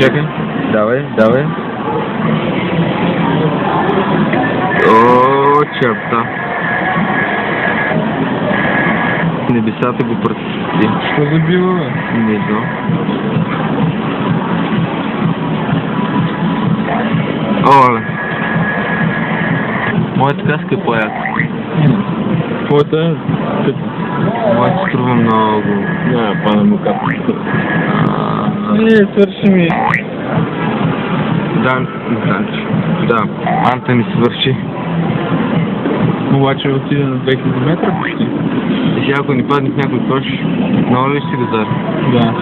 Чакай, давай. О, черта. Небесата го пръсти. Що забива, бе? Не знам. Оле. Моята каска е по-яка. Твоята е тъпа. Моята струва много. Не, пана му капа. Свърши ми. Да, Анта ми свърши. Обаче отиде на 2000 метра почти. И ако ни падне в някой кош, много ли ще газар? Да.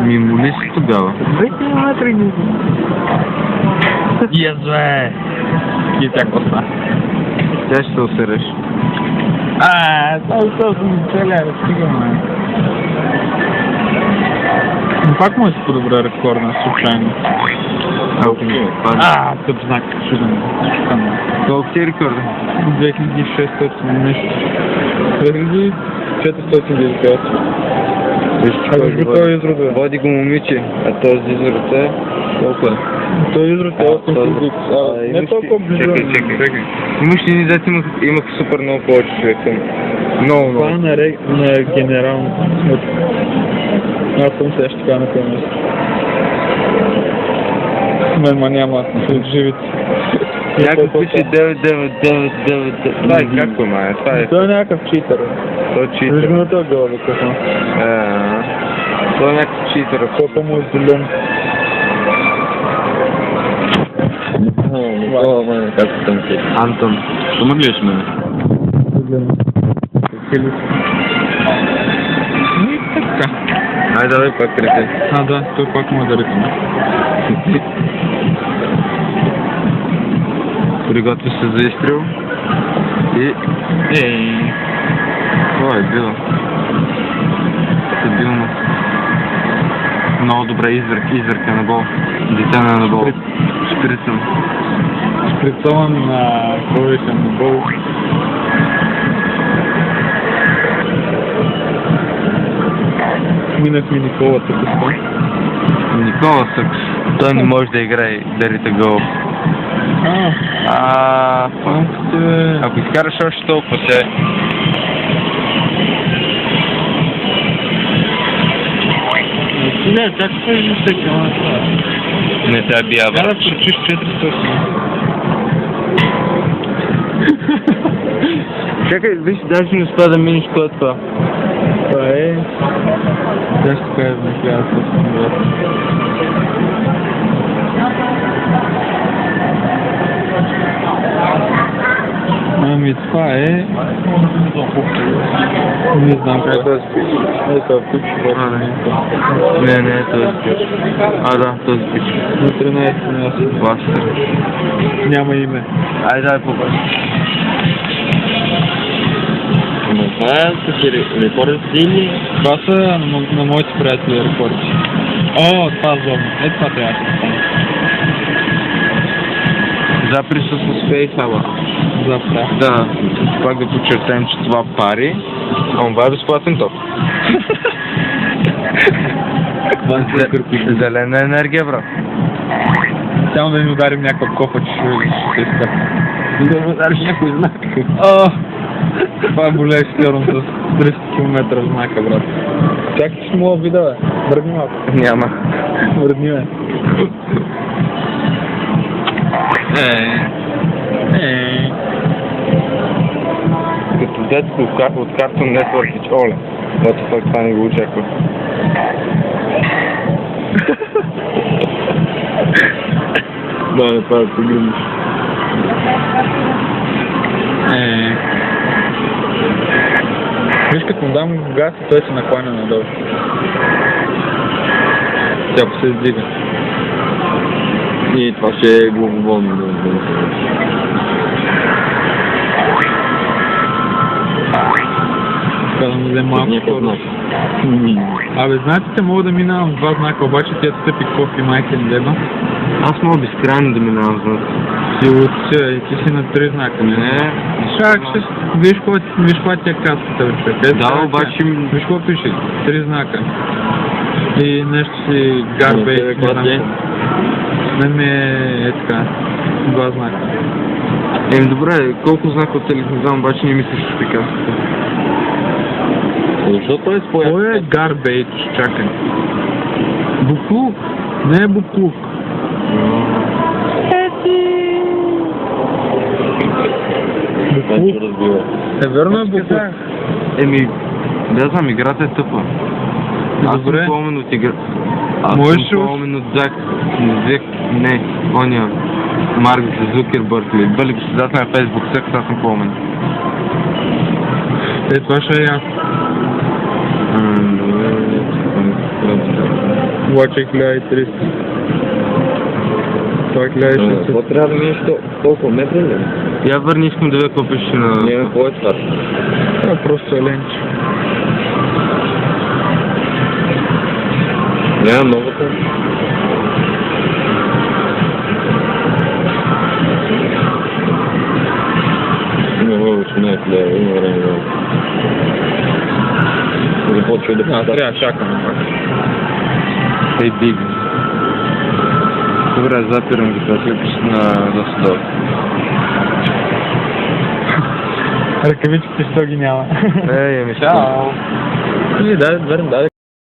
Ми моли си тогава. 2000 метра и Язве! И тя коса. Тя ще се усереш. Това съм целя, стигаме. Но пак може да се подобря рекордна, случайно. Ако ми падне. Тъп знак, шуден. Колко ти е рекорда? 2600 нещо. 2498. Този изрод е. Води го момиче, а този изрод е... Колко е? Този изрод е 8000. Не толкова близо. Чакай. Имаш ли ни дете имах супер много повече човека? Много. Това е на генерално смърт. Аз съм също така на това место. Мен няма живите. Някакъв пише 9999. Това е както май, това е. Той е някакъв читър. Той е читър. Виж го на този гъл, бе, какво. Той е някакъв читър. Копа му е зелен. Както съм ти. Антон, ще му гледаш мене? И така. Ай, давай пак крепи. Да, той пак му е да рекаме. Приготви се за изстрел. И... Това е било. Стабилно. Много добра извърка на гол. Дитяна на гол. Шприцам. Шприцован на кровищен на гол. Минах ми Никола тук. Никола Съкс. Той не може да играе дарите гол. Фанките... Ако изкараш още толкова се... Не, как ще кажеш всеки, Не те бия, брат. Трябва да прочиш 400. Чакай, виж, даже не успя да минеш кой е това. Това е... Тя ще кажа на 1400. Ами това е... Не знам как да спиш. Това е пич. Не, този пич. Да, този пич. На 13 място. Властър. Няма име. Айде, дай побачи. Това са рекорди сили. Това са на моите приятели рекорди. Това злобно. Това трябва да стане. Запри с фейсаба. Запря. Да, пак да подчертаем, че това пари, а това е безплатен ток. Зелена енергия, брат. Само да ни ударим някаква кофа, че ще се изкърпи. Да ми удариш някой знак. Това е болееш сигурно с 300 км знака, брат. Чакай, че мога вида, бе. Върни малко. Няма. Върни, бе. Като детство от Cartoon Network, оле. What the fuck, това не го очаква. Да, това да погледнеш. Виж, като му дам газ и той се накланя надолу. Тя се издига. И това ще е главоволно. Така да му взем малко скорост. Абе, знаете, те мога да минавам с два знака, обаче тя тъпи кофи майка ни деба. Аз мога безкрайно да минавам знак. Ти си на 3 знака, не? Виж каква ти е каската, бе, човек. Да, обаче... Виж какво пише? 3 знака. И нещо си гарбейт, не знам. Мен ми е така. Два знака. Добре, колко знака от телефон, обаче не мислиш така. Защо той споя? Кой е гарбейт? Чакай. Буклук? Не е буклук. Вече разбива. Верно е буклук. Да знам, играта е тъпа. Аз съм Добре. по-умен от игра. Аз Можеш съм ли? по-умен от Зак. Не, оня. Марк Зукербърг ли? Бъде председател на Фейсбук, всеки аз съм по-умен. Това ще е ясно. Лаче 1300. Това е 1600. Какво трябва да минеш толкова метри ли? Я върни, искам да видя какво пише на... Не, какво е това? Това е просто еленче. Няма новата. Има вече не е лева, има време. Започва да Трябва да чакаме пак. Ей, биг. Добре, запирам ги, после пише на Досудов. Ръкавичките ще ги няма. Ей, ами Чао! дай.